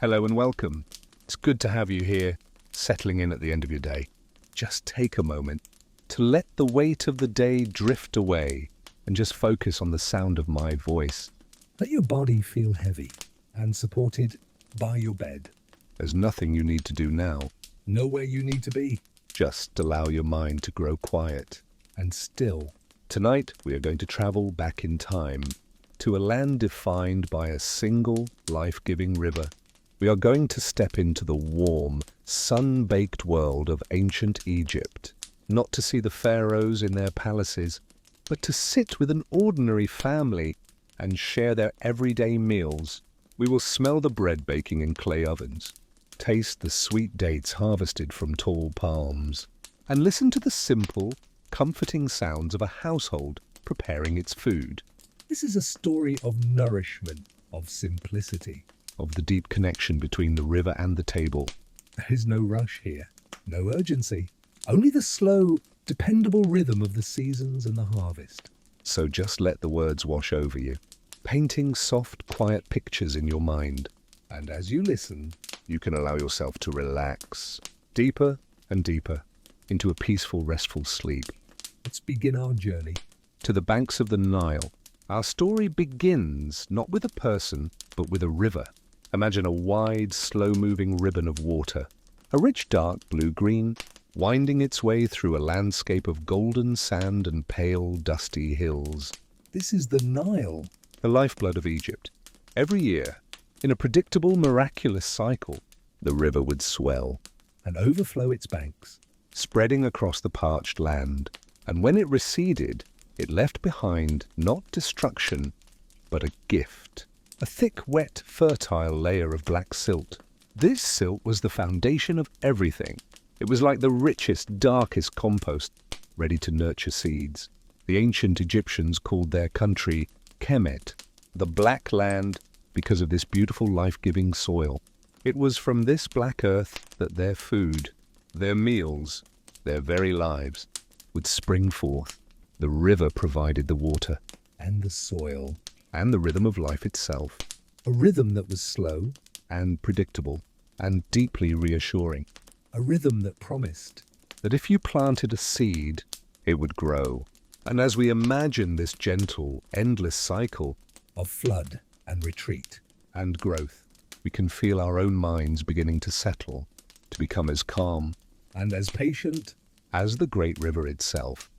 Hello and welcome. It's good to have you here, settling in at the end of your day. Just take a moment to let the weight of the day drift away and just focus on the sound of my voice. Let your body feel heavy and supported by your bed. There's nothing you need to do now. Know where you need to be Just allow your mind to grow quiet. and still. Tonight, we are going to travel back in time to a land defined by a single life-giving river. We are going to step into the warm, sun-baked world of ancient Egypt, not to see the pharaohs in their palaces, but to sit with an ordinary family and share their everyday meals. We will smell the bread baking in clay ovens, taste the sweet dates harvested from tall palms, and listen to the simple, comforting sounds of a household preparing its food, This is a story of nourishment, of simplicity. of the deep connection between the river and the table. There is no rush here, no urgency, only the slow, dependable rhythm of the seasons and the harvest. So just let the words wash over you, painting soft, quiet pictures in your mind. And as you listen, You can allow yourself to relax deeper and deeper into a peaceful, restful sleep. let's begin our journey. To the banks of the Nile, our story begins not with a person, but with a river. Imagine a wide, slow-moving ribbon of water, a rich dark blue-green, winding its way through a landscape of golden sand and pale, dusty hills. This is the Nile. The lifeblood of Egypt. Every year, in a predictable, miraculous cycle, the river would swell, And overflow its banks. spreading across the parched land. And when it receded, it left behind not destruction, but a gift. A thick, wet, fertile layer of black silt. This silt was the foundation of everything. It was like the richest, darkest compost, ready to nurture seeds. The ancient Egyptians called their country Kemet, the black land, because of this beautiful life-giving soil. It was from this black earth that their food, their meals, their very lives would spring forth. The river provided the water And the soil. and the rhythm of life itself, A rhythm that was slow. and predictable and deeply reassuring, A rhythm that promised. that if you planted a seed, it would grow. And as we imagine this gentle, endless cycle Of flood and retreat. and growth, we can feel our own minds beginning to settle, to become as calm And as patient. as the great river itself.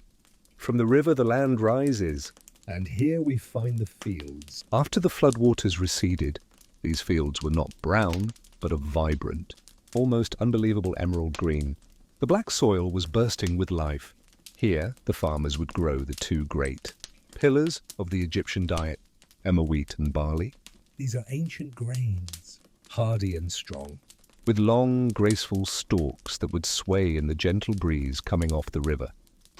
From the river the land rises. And here we find the fields. After the floodwaters receded, these fields were not brown, but a vibrant, almost unbelievable emerald green. The black soil was bursting with life. Here, the farmers would grow the two great pillars of the Egyptian diet, emmer wheat and barley, These are ancient grains, hardy and strong. with long, graceful stalks that would sway in the gentle breeze coming off the river.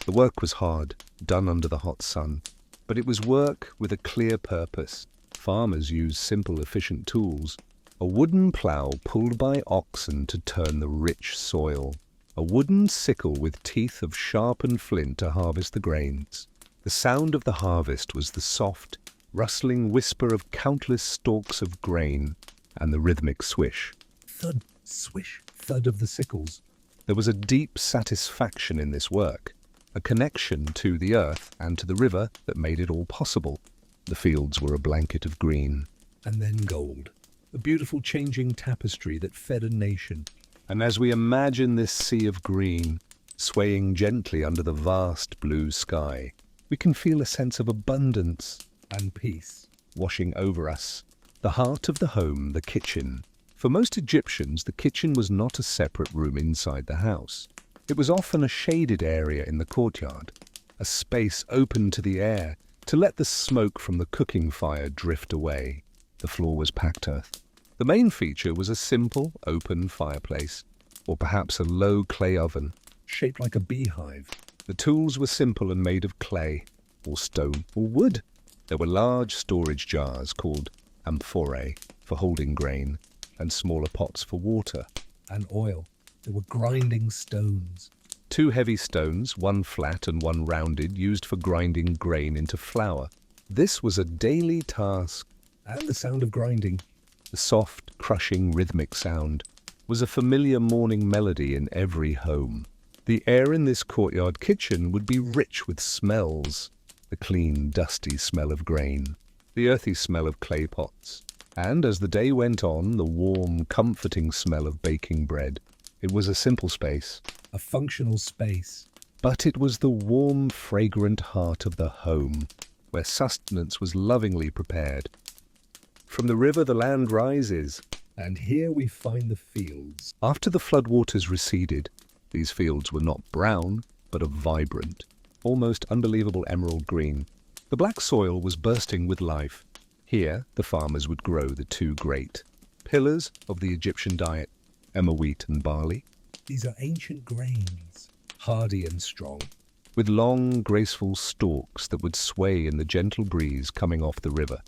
The work was hard, done under the hot sun, but it was work with a clear purpose. Farmers used simple, efficient tools. A wooden plough pulled by oxen to turn the rich soil. A wooden sickle with teeth of sharpened flint to harvest the grains. The sound of the harvest was the soft, rustling whisper of countless stalks of grain and the rhythmic swish. Thud, swish, thud of the sickles. There was a deep satisfaction in this work, a connection to the earth and to the river that made it all possible. The fields were a blanket of green. And then gold. A beautiful changing tapestry that fed a nation. And as we imagine this sea of green swaying gently under the vast blue sky, we can feel a sense of abundance And peace. washing over us. The heart of the home, the kitchen. For most Egyptians, the kitchen was not a separate room inside the house. It was often a shaded area in the courtyard, a space open to the air to let the smoke from the cooking fire drift away. The floor was packed earth. The main feature was a simple, open fireplace, or perhaps a low clay oven. Shaped like a beehive. The tools were simple and made of clay, or stone, or wood. There were large storage jars called amphorae for holding grain, and smaller pots for water. And oil. There were grinding stones. Two heavy stones, one flat and one rounded, used for grinding grain into flour. This was a daily task. And the sound of grinding. The soft, crushing, rhythmic sound was a familiar morning melody in every home. The air in this courtyard kitchen would be rich with smells: the clean, dusty smell of grain, the earthy smell of clay pots, and as the day went on, the warm, comforting smell of baking bread. It was a simple space, A functional space. but it was the warm, fragrant heart of the home, where sustenance was lovingly prepared. From the river the land rises. And here we find the fields. After the floodwaters receded, these fields were not brown, but a vibrant, almost unbelievable emerald green. The black soil was bursting with life. Here the farmers would grow the two great pillars of the Egyptian diet, emmer wheat and barley, These are ancient grains, hardy and strong. with long, graceful stalks that would sway in the gentle breeze coming off the river.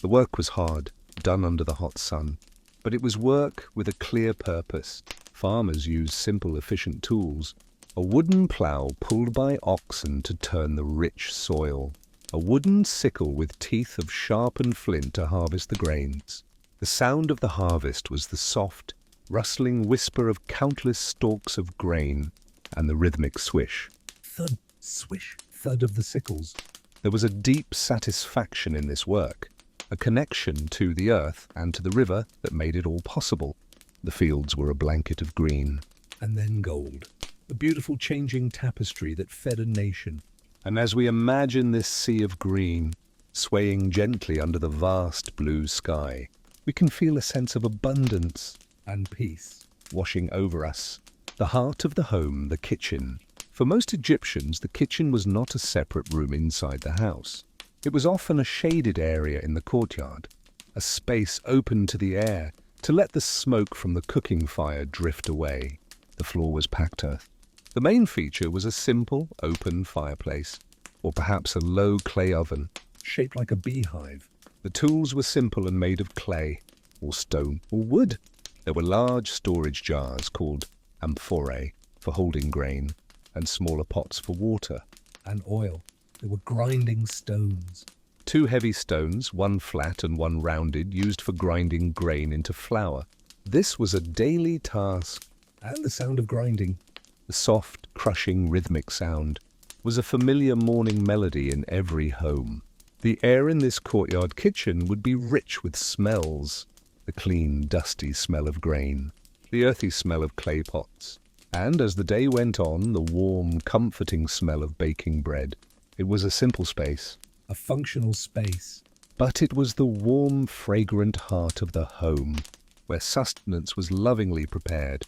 The work was hard, done under the hot sun, but it was work with a clear purpose. Farmers used simple, efficient tools: a wooden plough pulled by oxen to turn the rich soil, a wooden sickle with teeth of sharpened flint to harvest the grains. The sound of the harvest was the soft, rustling whisper of countless stalks of grain and the rhythmic swish. Thud, swish, thud of the sickles. There was a deep satisfaction in this work, a connection to the earth and to the river that made it all possible. The fields were a blanket of green. And then gold. A beautiful changing tapestry that fed a nation. And as we imagine this sea of green swaying gently under the vast blue sky, we can feel a sense of abundance And peace. washing over us. The heart of the home, the kitchen. For most Egyptians, the kitchen was not a separate room inside the house. It was often a shaded area in the courtyard, a space open to the air to let the smoke from the cooking fire drift away. The floor was packed earth. The main feature was a simple, open fireplace, or perhaps a low clay oven. Shaped like a beehive. The tools were simple and made of clay, or stone, or wood. There were large storage jars called amphorae for holding grain, and smaller pots for water. And oil. There were grinding stones. Two heavy stones, one flat and one rounded, used for grinding grain into flour. This was a daily task. And the sound of grinding. The soft, crushing, rhythmic sound was a familiar morning melody in every home. The air in this courtyard kitchen would be rich with smells: the clean, dusty smell of grain, the earthy smell of clay pots, and as the day went on, the warm, comforting smell of baking bread. It was a simple space, A functional space. but it was the warm, fragrant heart of the home, where sustenance was lovingly prepared.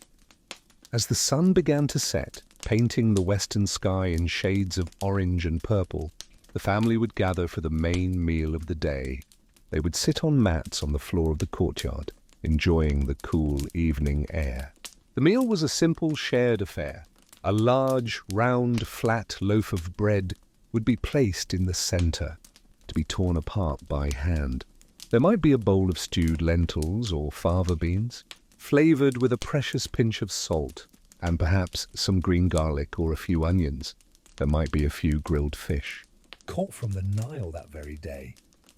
As the sun began to set, painting the western sky in shades of orange and purple, the family would gather for the main meal of the day. They would sit on mats on the floor of the courtyard, enjoying the cool evening air. The meal was a simple, shared affair. A large, round, flat loaf of bread would be placed in the center, to be torn apart by hand. There might be a bowl of stewed lentils or fava beans, flavored with a precious pinch of salt, and perhaps some green garlic or a few onions. There might be a few grilled fish, Caught from the Nile that very day.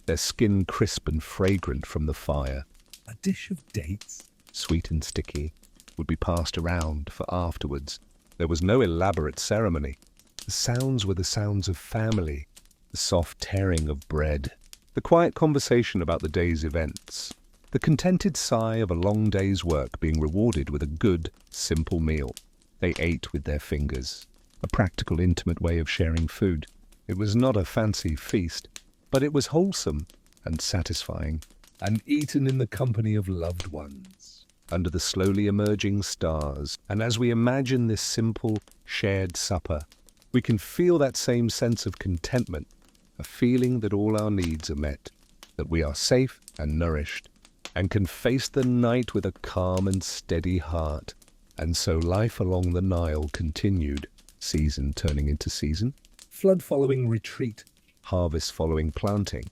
their skin crisp and fragrant from the fire. A dish of dates. Sweet and sticky, would be passed around for afterwards. There was no elaborate ceremony. The sounds were the sounds of family, the soft tearing of bread, the quiet conversation about the day's events, the contented sigh of a long day's work being rewarded with a good, simple meal. They ate with their fingers, a practical, intimate way of sharing food. It was not a fancy feast, but it was wholesome and satisfying. And eaten in the company of loved ones. Under the slowly emerging stars, and as we imagine this simple, shared supper, we can feel that same sense of contentment, a feeling that all our needs are met, that we are safe and nourished, and can face the night with a calm and steady heart. And so life along the Nile continued, season turning into season, Flood following retreat. harvest following planting.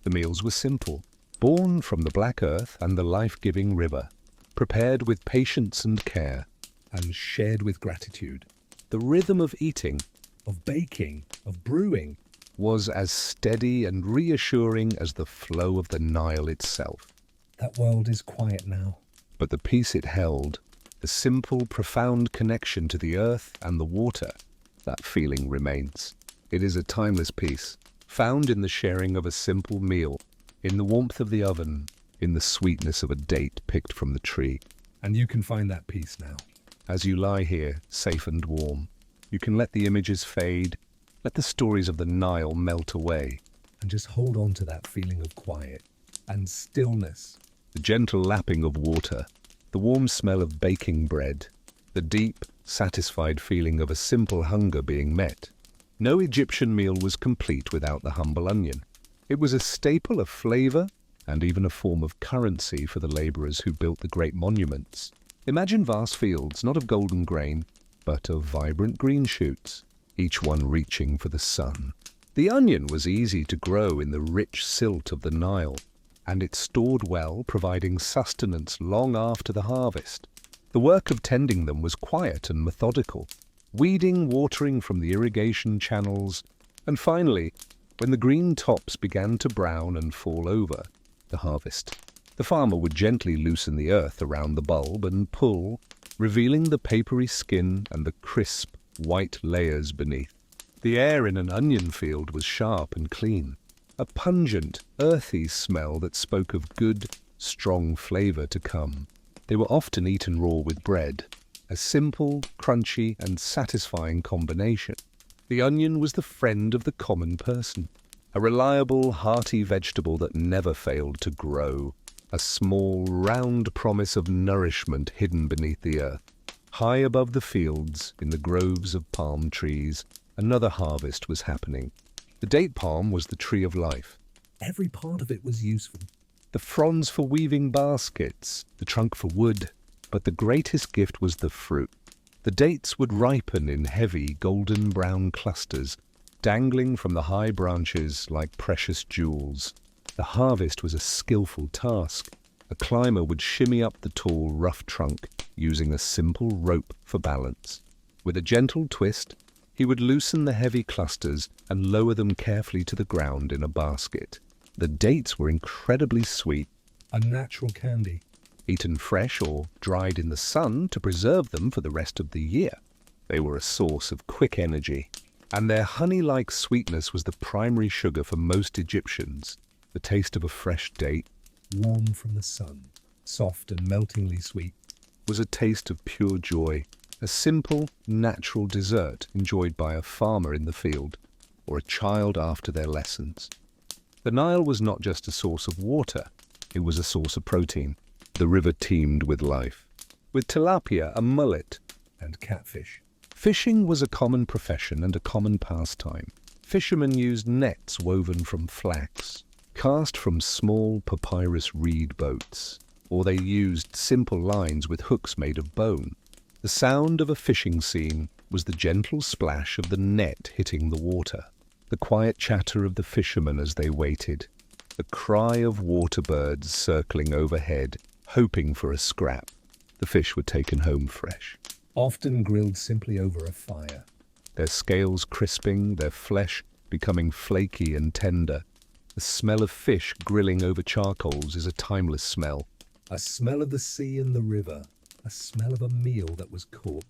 The meals were simple, born from the black earth and the life-giving river, prepared with patience and care. And shared with gratitude. The rhythm of eating Of baking. Of brewing. was as steady and reassuring as the flow of the Nile itself. That world is quiet now. But the peace it held, the simple, profound connection to the earth and the water, that feeling remains. It is a timeless peace, found in the sharing of a simple meal, in the warmth of the oven, in the sweetness of a date picked from the tree. And you can find that peace now. As you lie here, safe and warm, you can let the images fade, let the stories of the Nile melt away. And just hold on to that feeling of quiet and stillness. The gentle lapping of water, the warm smell of baking bread, the deep, satisfied feeling of a simple hunger being met. No Egyptian meal was complete without the humble onion. It was a staple of flavor and even a form of currency for the laborers who built the great monuments. Imagine vast fields, not of golden grain, but of vibrant green shoots, each one reaching for the sun. The onion was easy to grow in the rich silt of the Nile, and it stored well, providing sustenance long after the harvest. The work of tending them was quiet and methodical, weeding, watering from the irrigation channels, and finally, when the green tops began to brown and fall over, the harvest. The farmer would gently loosen the earth around the bulb and pull, revealing the papery skin and the crisp, white layers beneath. The air in an onion field was sharp and clean, a pungent, earthy smell that spoke of good, strong flavor to come. They were often eaten raw with bread, a simple, crunchy, and satisfying combination. The onion was the friend of the common person, a reliable, hearty vegetable that never failed to grow, a small, round promise of nourishment hidden beneath the earth. High above the fields, in the groves of palm trees, another harvest was happening. The date palm was the tree of life. Every part of it was useful. The fronds for weaving baskets, the trunk for wood, but the greatest gift was the fruit. The dates would ripen in heavy, golden brown clusters, dangling from the high branches like precious jewels. The harvest was a skillful task. A climber would shimmy up the tall, rough trunk, using a simple rope for balance. With a gentle twist, he would loosen the heavy clusters and lower them carefully to the ground in a basket. The dates were incredibly sweet, A natural candy. eaten fresh or dried in the sun to preserve them for the rest of the year. They were a source of quick energy, and their honey-like sweetness was the primary sugar for most Egyptians. The taste of a fresh date Warm from the sun. Soft and meltingly sweet. was a taste of pure joy, a simple, natural dessert enjoyed by a farmer in the field or a child after their lessons. The Nile was not just a source of water, it was a source of protein. The river teemed with life. With tilapia, a mullet, And catfish. fishing was a common profession and a common pastime. Fishermen used nets woven from flax, cast from small papyrus reed boats, or they used simple lines with hooks made of bone. The sound of a fishing scene was the gentle splash of the net hitting the water, the quiet chatter of the fishermen as they waited, the cry of water birds circling overhead, hoping for a scrap. The fish were taken home fresh, Often grilled simply over a fire. their scales crisping, their flesh becoming flaky and tender. The smell of fish grilling over charcoals is a timeless smell. A smell of the sea and the river. A smell of a meal that was caught,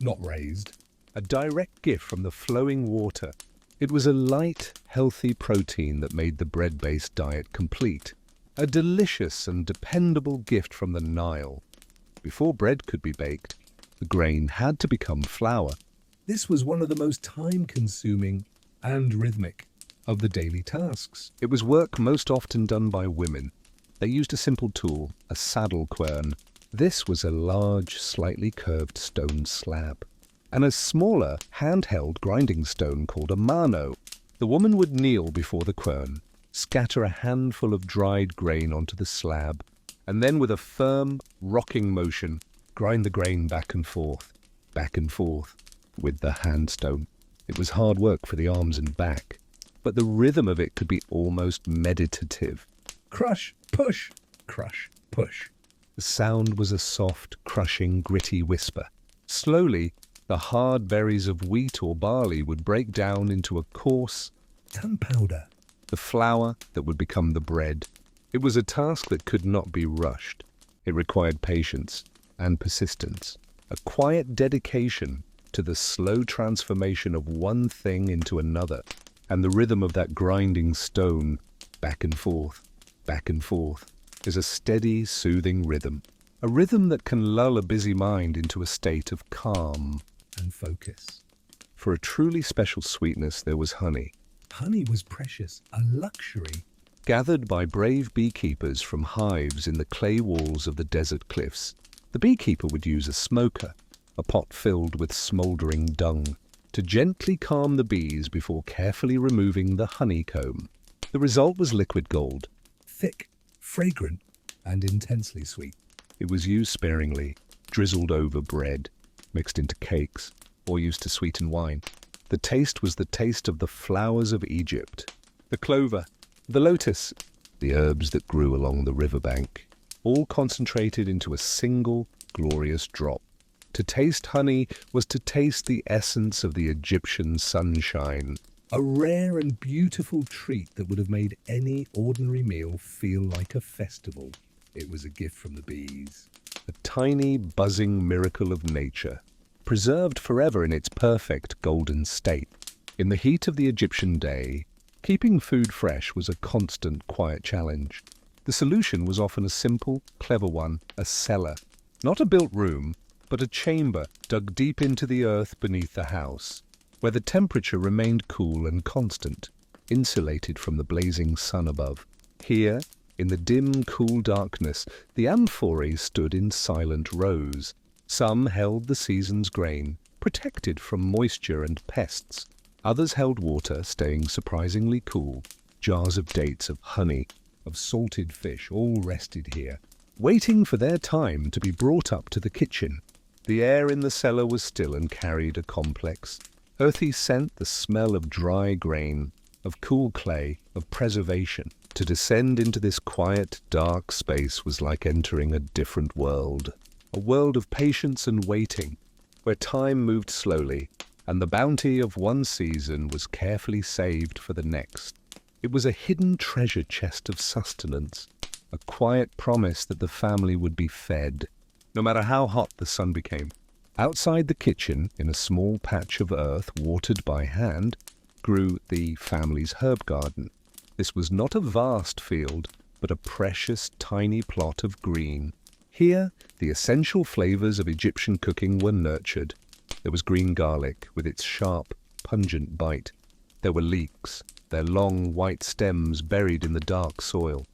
not raised. A direct gift from the flowing water. It was a light, healthy protein that made the bread-based diet complete. A delicious and dependable gift from the Nile. Before bread could be baked, the grain had to become flour. This was one of the most time-consuming and rhythmic of the daily tasks. It was work most often done by women. They used a simple tool, a saddle quern. This was a large, slightly curved stone slab, and a smaller, handheld grinding stone called a mano. The woman would kneel before the quern, scatter a handful of dried grain onto the slab, and then with a firm, rocking motion, grind the grain back and forth, with the handstone. It was hard work for the arms and back, but the rhythm of it could be almost meditative. Crush, push, crush, push. The sound was a soft, crushing, gritty whisper. Slowly, the hard berries of wheat or barley would break down into a coarse, Tan powder. the flour that would become the bread. It was a task that could not be rushed. It required patience and persistence, a quiet dedication to the slow transformation of one thing into another, and the rhythm of that grinding stone, back and forth, is a steady, soothing rhythm. A rhythm that can lull a busy mind into a state of calm and focus. For a truly special sweetness, there was honey. Honey was precious, a luxury. Gathered by brave beekeepers from hives in the clay walls of the desert cliffs, the beekeeper would use a smoker, a pot filled with smouldering dung, to gently calm the bees before carefully removing the honeycomb. The result was liquid gold. Thick, fragrant, and intensely sweet. It was used sparingly, drizzled over bread, mixed into cakes, or used to sweeten wine. The taste was the taste of the flowers of Egypt, the clover, the lotus, the herbs that grew along the riverbank, all concentrated into a single glorious drop. To taste honey was to taste the essence of the Egyptian sunshine. A rare and beautiful treat that would have made any ordinary meal feel like a festival. It was a gift from the bees. A tiny, buzzing miracle of nature, preserved forever in its perfect golden state. In the heat of the Egyptian day, keeping food fresh was a constant, quiet challenge. The solution was often a simple, clever one, a cellar. Not a built room, but a chamber dug deep into the earth beneath the house, where the temperature remained cool and constant, insulated from the blazing sun above. Here, in the dim, cool darkness, the amphorae stood in silent rows. Some held the season's grain, protected from moisture and pests. Others held water, staying surprisingly cool. Jars of dates, of honey, of salted fish, all rested here, waiting for their time to be brought up to the kitchen. The air in the cellar was still and carried a complex, earthy scent, the smell of dry grain, of cool clay, of preservation. To descend into this quiet, dark space was like entering a different world, a world of patience and waiting, where time moved slowly, and the bounty of one season was carefully saved for the next. It was a hidden treasure chest of sustenance, a quiet promise that the family would be fed, no matter how hot the sun became. Outside the kitchen, in a small patch of earth watered by hand, grew the family's herb garden. This was not a vast field, but a precious tiny plot of green. Here, the essential flavors of Egyptian cooking were nurtured. There was green garlic with its sharp, pungent bite. There were leeks, their long white stems buried in the dark soil.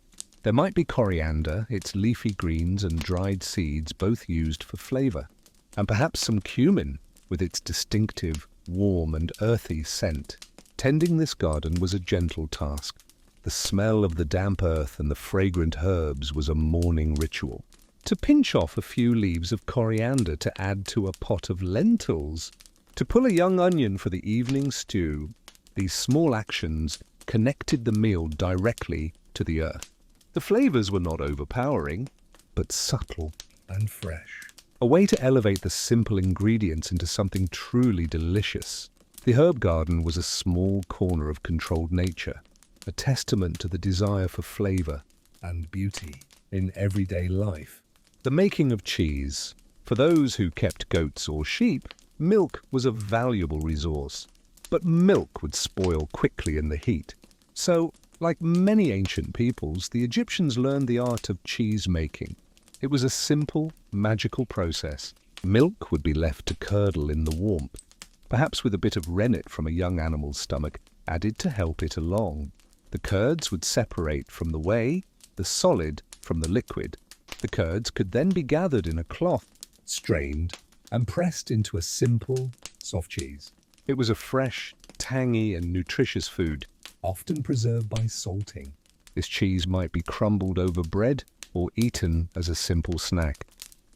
There might be coriander, its leafy greens and dried seeds both used for flavor, and perhaps some cumin with its distinctive, warm and earthy scent. Tending this garden was a gentle task. The smell of the damp earth and the fragrant herbs was a morning ritual. To pinch off a few leaves of coriander to add to a pot of lentils, to pull a young onion for the evening stew, these small actions connected the meal directly to the earth. The flavors were not overpowering, but subtle and fresh. A way to elevate the simple ingredients into something truly delicious. The herb garden was a small corner of controlled nature, a testament to the desire for flavor and beauty in everyday life. The making of cheese. For those who kept goats or sheep, milk was a valuable resource. But milk would spoil quickly in the heat. So, like many ancient peoples, the Egyptians learned the art of cheese making. It was a simple, magical process. Milk would be left to curdle in the warmth, perhaps with a bit of rennet from a young animal's stomach added to help it along. The curds would separate from the whey, the solid from the liquid. The curds could then be gathered in a cloth, strained, and pressed into a simple, soft cheese. It was a fresh, tangy, and nutritious food, often preserved by salting. This cheese might be crumbled over bread or eaten as a simple snack.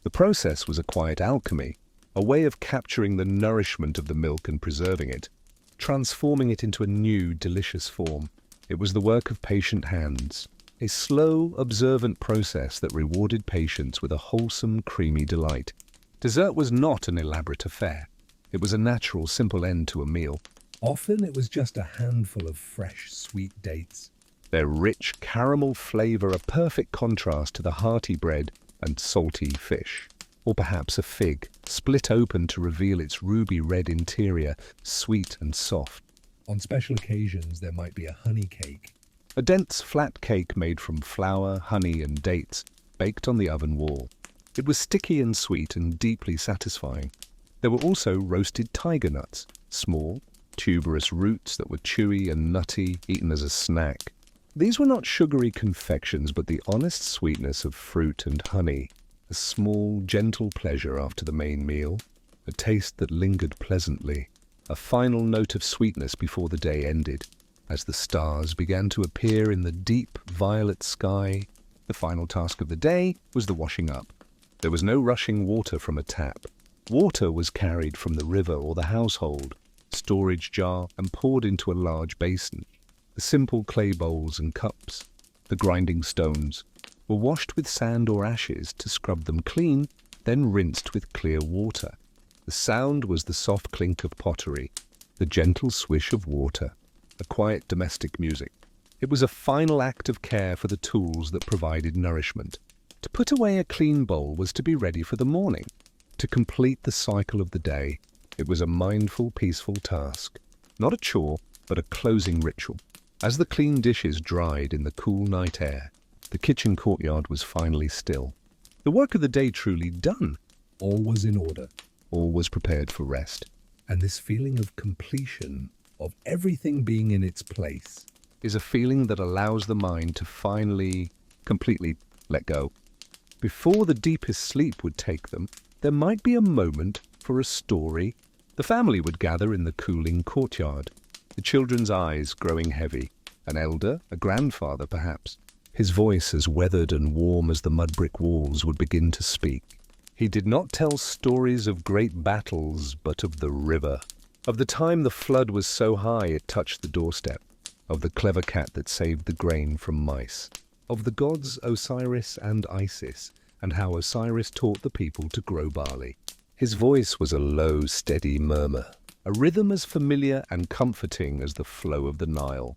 The process was a quiet alchemy, a way of capturing the nourishment of the milk and preserving it, transforming it into a new, delicious form. It was the work of patient hands, a slow, observant process that rewarded patience with a wholesome, creamy delight. Dessert was not an elaborate affair. It was a natural, simple end to a meal. Often it was just a handful of fresh, sweet dates, their rich caramel flavor a perfect contrast to the hearty bread and salty fish. Or perhaps a fig, split open to reveal its ruby red interior, sweet and soft. On special occasions, there might be a honey cake. A dense, flat cake made from flour, honey, and dates, baked on the oven wall. It was sticky and sweet and deeply satisfying. There were also roasted tiger nuts, small, tuberous roots that were chewy and nutty, eaten as a snack. These were not sugary confections, but the honest sweetness of fruit and honey. A small, gentle pleasure after the main meal, a taste that lingered pleasantly, a final note of sweetness before the day ended. As the stars began to appear in the deep violet sky, the final task of the day was the washing up. There was no rushing water from a tap. Water was carried from the river or the household, storage jar, and poured into a large basin. The simple clay bowls and cups, the grinding stones, were washed with sand or ashes to scrub them clean, then rinsed with clear water. The sound was the soft clink of pottery, the gentle swish of water, a quiet domestic music. It was a final act of care for the tools that provided nourishment. To put away a clean bowl was to be ready for the morning. To complete the cycle of the day, it was a mindful, peaceful task. Not a chore, but a closing ritual. As the clean dishes dried in the cool night air, the kitchen courtyard was finally still. The work of the day truly done. All was in order. All was prepared for rest. And this feeling of completion, of everything being in its place, is a feeling that allows the mind to finally, completely let go. Before the deepest sleep would take them, there might be a moment for a story. The family would gather in the cooling courtyard, the children's eyes growing heavy. An elder, a grandfather perhaps, his voice as weathered and warm as the mud brick walls, would begin to speak. He did not tell stories of great battles, but of the river, of the time the flood was so high it touched the doorstep, of the clever cat that saved the grain from mice, of the gods Osiris and Isis, and how Osiris taught the people to grow barley. His voice was a low, steady murmur, a rhythm as familiar and comforting as the flow of the Nile.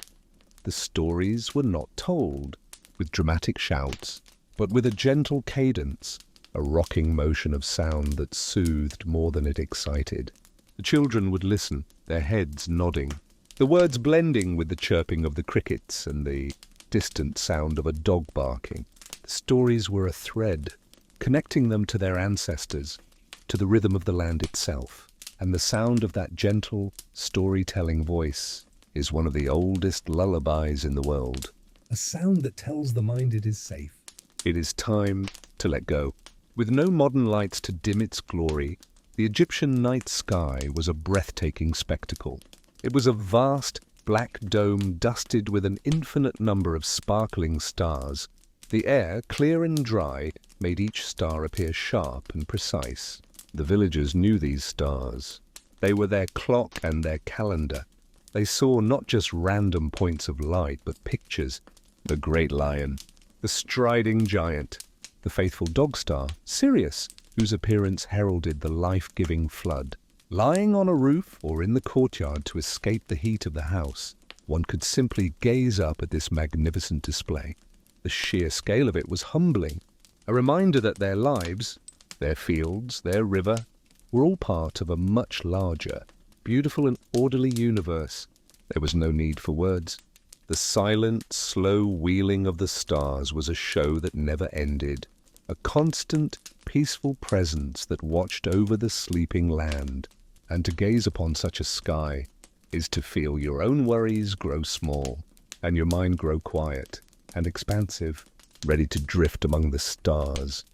The stories were not told with dramatic shouts, but with a gentle cadence, a rocking motion of sound that soothed more than it excited. The children would listen, their heads nodding, the words blending with the chirping of the crickets and the distant sound of a dog barking. The stories were a thread, connecting them to their ancestors, to the rhythm of the land itself. And the sound of that gentle, storytelling voice is one of the oldest lullabies in the world. a sound that tells the mind it is safe. It is time to let go. With no modern lights to dim its glory, the Egyptian night sky was a breathtaking spectacle. It was a vast, black dome dusted with an infinite number of sparkling stars. The air, clear and dry, made each star appear sharp and precise. The villagers knew these stars. They were their clock and their calendar. They saw not just random points of light, but pictures. The great lion, the striding giant, the faithful dog star, Sirius, whose appearance heralded the life-giving flood. Lying on a roof or in the courtyard to escape the heat of the house, one could simply gaze up at this magnificent display. The sheer scale of it was humbling, a reminder that their lives, their fields, their river, were all part of a much larger, beautiful and orderly universe. There was no need for words. The silent, slow wheeling of the stars was a show that never ended, a constant, peaceful presence that watched over the sleeping land. And to gaze upon such a sky is to feel your own worries grow small, and your mind grow quiet and expansive, ready to drift among the stars.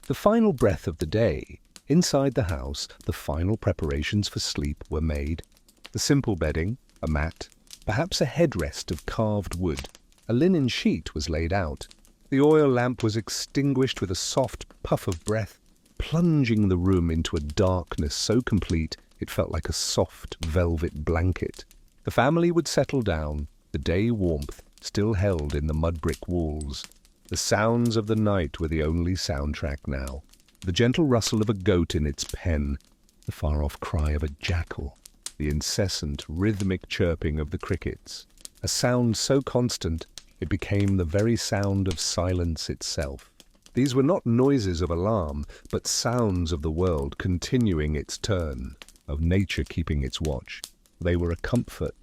The final breath of the day. Inside the house, the final preparations for sleep were made. The simple bedding, a mat, perhaps a headrest of carved wood. A linen sheet was laid out. The oil lamp was extinguished with a soft puff of breath, plunging the room into a darkness so complete it felt like a soft velvet blanket. The family would settle down, the day warmth still held in the mud brick walls. The sounds of the night were the only soundtrack now. The gentle rustle of a goat in its pen, the far-off cry of a jackal, the incessant, rhythmic chirping of the crickets, a sound so constant It became the very sound of silence itself. These were not noises of alarm, but sounds of the world continuing its turn, of nature keeping its watch. They were a comfort,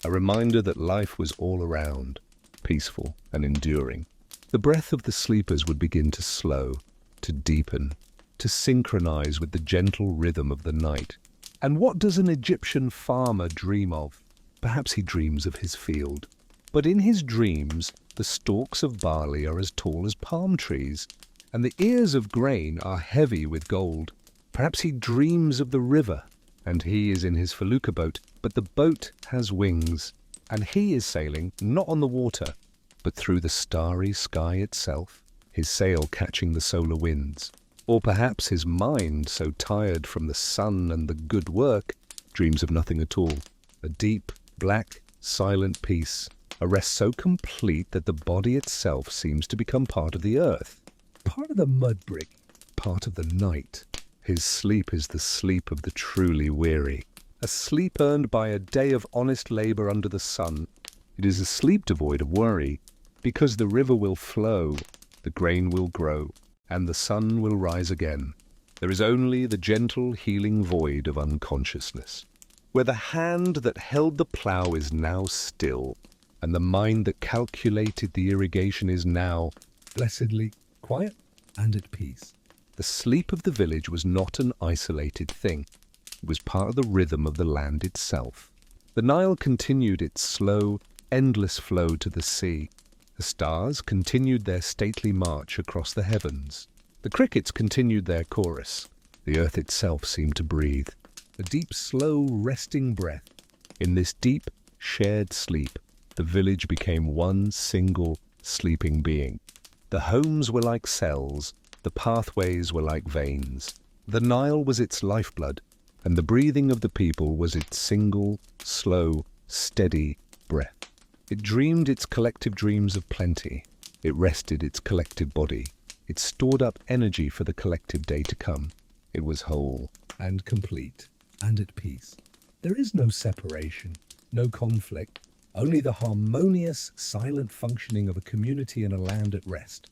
a reminder that life was all around, peaceful and enduring. The breath of the sleepers would begin to slow, to deepen, to synchronize with the gentle rhythm of the night. And what does an Egyptian farmer dream of? Perhaps he dreams of his field. But in his dreams, the stalks of barley are as tall as palm trees, and the ears of grain are heavy with gold. Perhaps he dreams of the river, and he is in his felucca boat, but the boat has wings, and he is sailing not on the water, but through the starry sky itself, his sail catching the solar winds. Or perhaps his mind, so tired from the sun and the good work, dreams of nothing at all. A deep, black, silent peace, a rest so complete that the body itself seems to become part of the earth, Part of the mud brick. part of the night. His sleep is the sleep of the truly weary, a sleep earned by a day of honest labor under the sun. It is a sleep devoid of worry, because the river will flow, the grain will grow, and the sun will rise again. There is only the gentle, healing void of unconsciousness, where the hand that held the plough is now still, and the mind that calculated the irrigation is now Blessedly quiet and at peace. The sleep of the village was not an isolated thing. It was part of the rhythm of the land itself. The Nile continued its slow, endless flow to the sea. The stars continued their stately march across the heavens. The crickets continued their chorus. The earth itself seemed to breathe. A deep, slow, resting breath. In this deep, shared sleep, the village became one single, sleeping being. The homes were like cells, the pathways were like veins. The Nile was its lifeblood, and the breathing of the people was its single, slow, steady breath. It dreamed its collective dreams of plenty. It rested its collective body. It stored up energy for the collective day to come. It was whole. And complete and at peace. There is no separation, no conflict, only the harmonious, silent functioning of a community and a land at rest.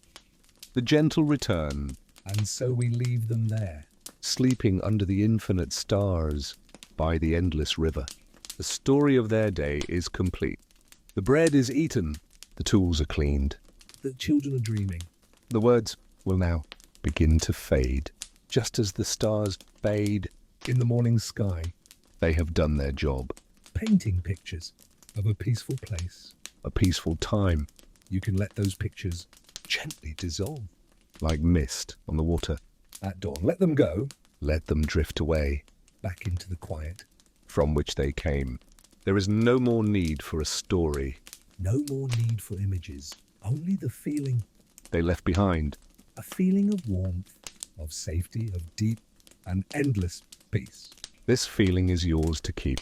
The gentle return, And so we leave them there. sleeping under the infinite stars by the endless river. The story of their day is complete. The bread is eaten, the tools are cleaned. The children are dreaming. The words will now begin to fade, just as the stars fade. In the morning sky, They have done their job. painting pictures of a peaceful place. A peaceful time, You can let those pictures gently dissolve. like mist on the water. At dawn, let them go Let them drift away, back into the quiet. from which they came. There is no more need for a story. No more need for images, only the feeling, They left behind. a feeling of warmth, of safety, of deep and endless peace This feeling is yours to keep,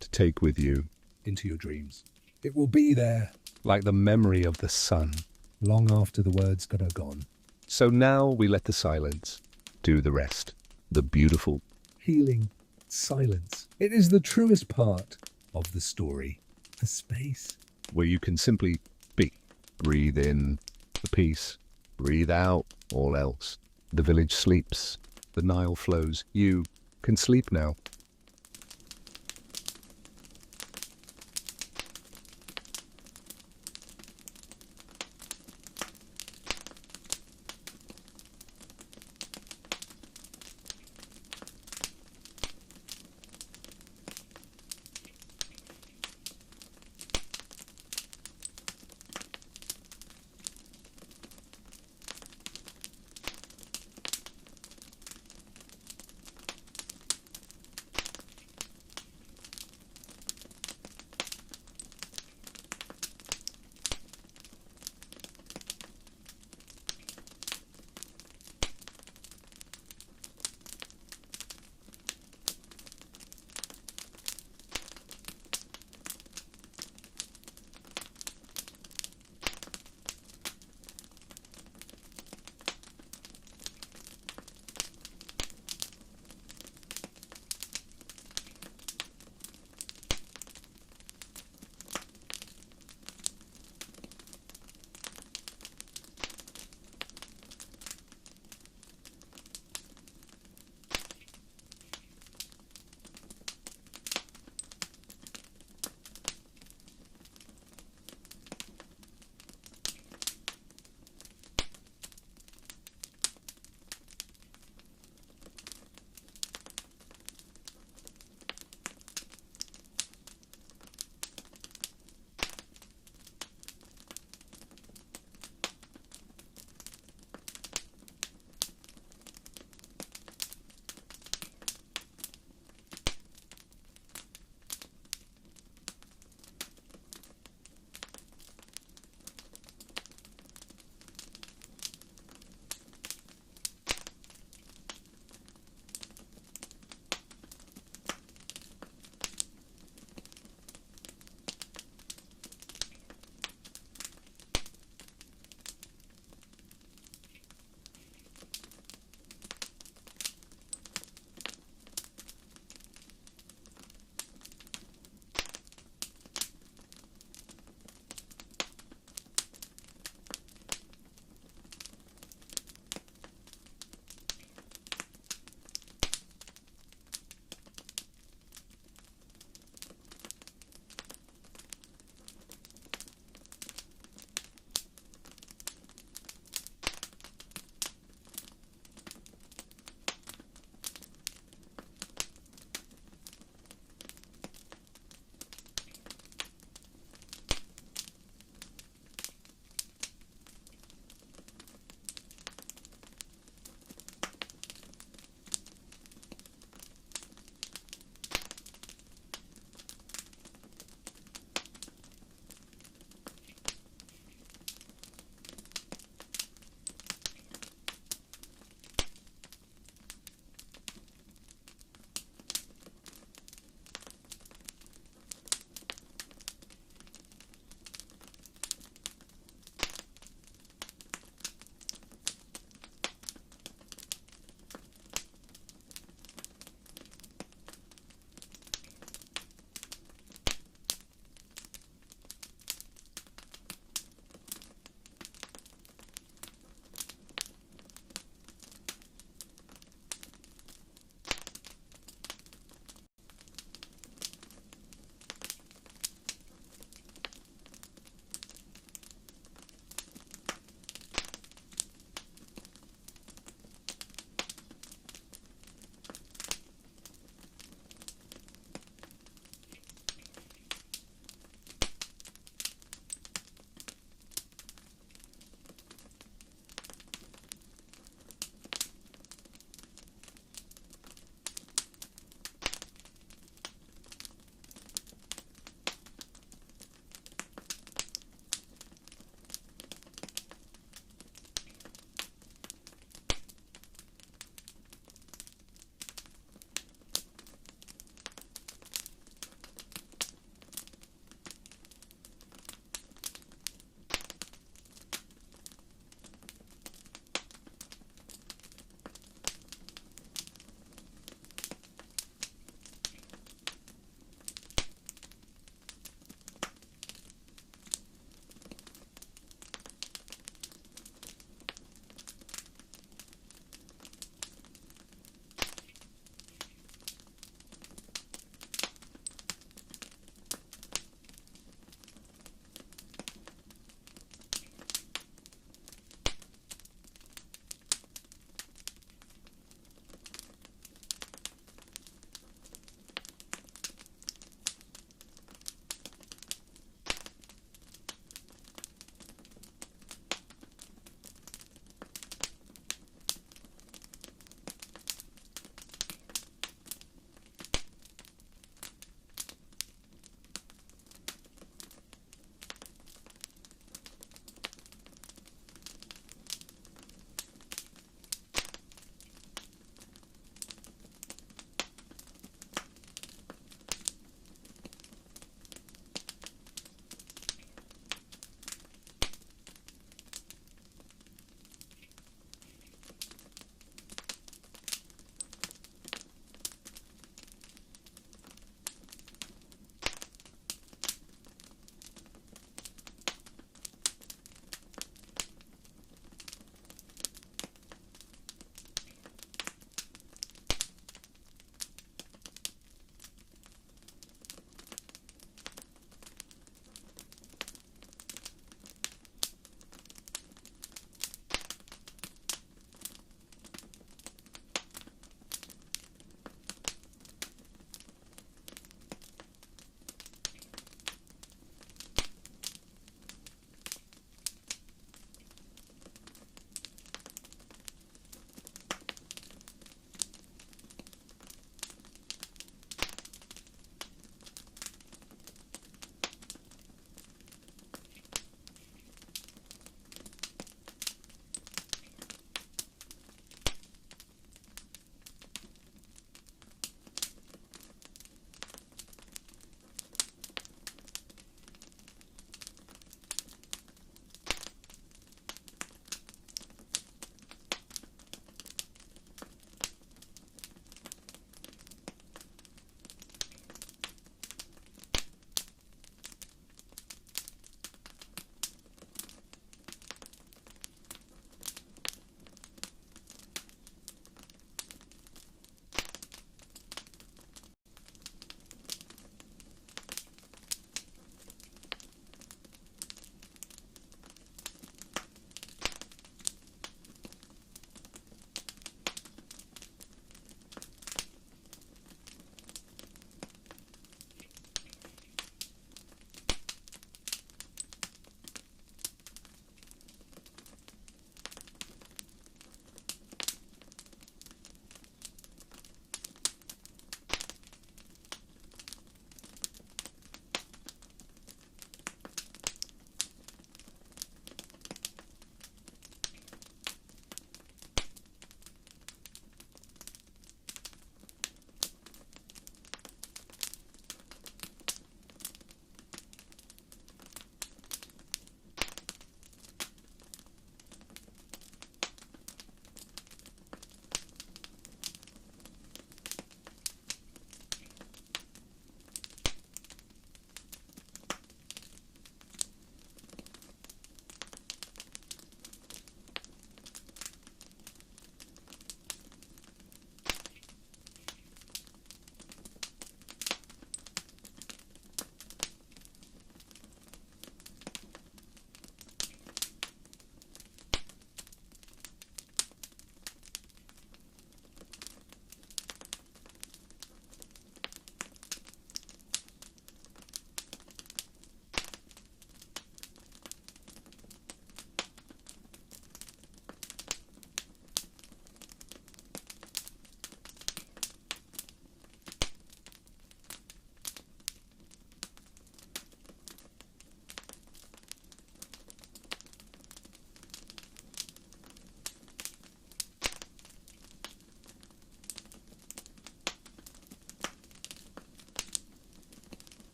to take with you, into your dreams. It will be there like the memory of the sun. long after the words are gone. So now we let the silence do the rest. The beautiful, Healing, silence. It is the truest part of the story. The space. where you can simply be. Breathe in the peace, breathe out all else. The village sleeps, the Nile flows. You can sleep now.